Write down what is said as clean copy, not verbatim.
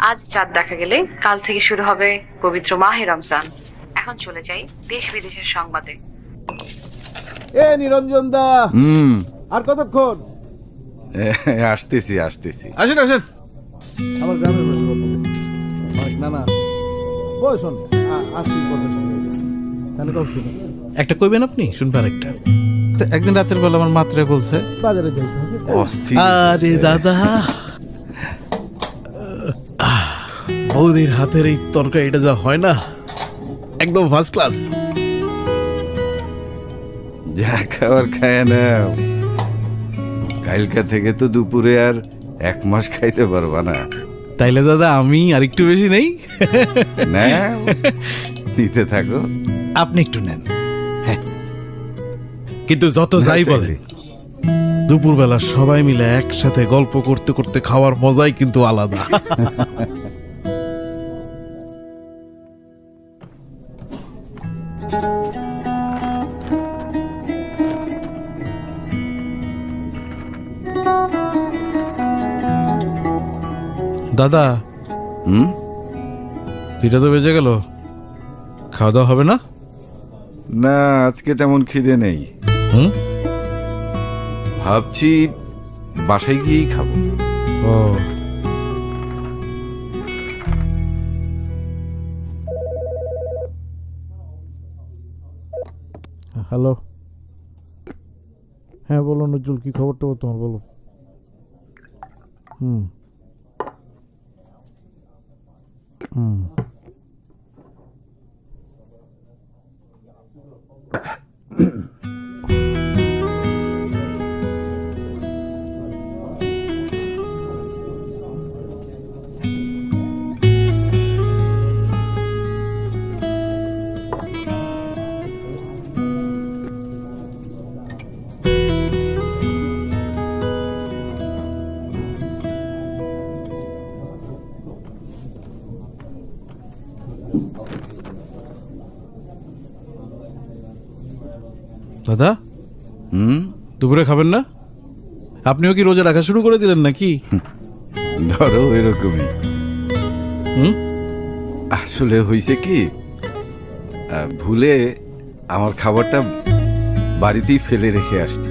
আজ চাঁদ দেখা গেলে কাল থেকে শুরু হবে পবিত্র মাহে রমজান। এখন চলে যাই দেশ বিদেশের সংবাদে। এ নিরঞ্জন দা, আর কতক্ষণ? আসতেছি আসতেছি। আসেন আসেন, আমার গ্রামের বাড়ি গল্প করুন। অনেক নানা বয়স অনেক 80-85 হয়ে গেছে। তাহলে কম শুনুন, একটা কইবেন আপনি, শুনবেন একটা। তো একদিন রাতের বেলা আমার মাত্রে বলছে বাজারে যাইতে হবে। অস্থির। আরে দাদা, বৌদির হাতের এই তরকারিটা যা হয় না, একদম ফার্স্ট ক্লাস। যা খাবার খায় না, কালকা থেকে তো দুপুরে আর 1 মাস খাইতে পারবা না। তাইলে দাদা আমি আর একটু বেশি নেই? না, নিতে থাকো। আপনি একটু নেন। হ্যাঁ, কিন্তু যত যাই না, বলেন, দুপুরবেলা সবাই মিলে একসাথে গল্প করতে করতে খাওয়ার মজাই কিন্তু আলাদা। দাদা, হুম, 2টা তো বেজে গেল, খাওয়া দাওয়া হবে না? না আজকে তেমন খিদে নেই। হুম, ভাবছি বাসায় গিয়েই খাবো। ও হ্যালো, হ্যাঁ বলো নজরুল, কি খবর টবর তোমার বলো। হুম হুম দাদা, হুম, দুপুরে খাবেন না? আপনিও কি রোজা রাখা শুরু করে দিলেন নাকি? ধরো এরকমই। হুম, আসলে হয়েছে কি, ভুলে আমার খাবারটা বাড়িতেই ফেলে রেখে আসছি।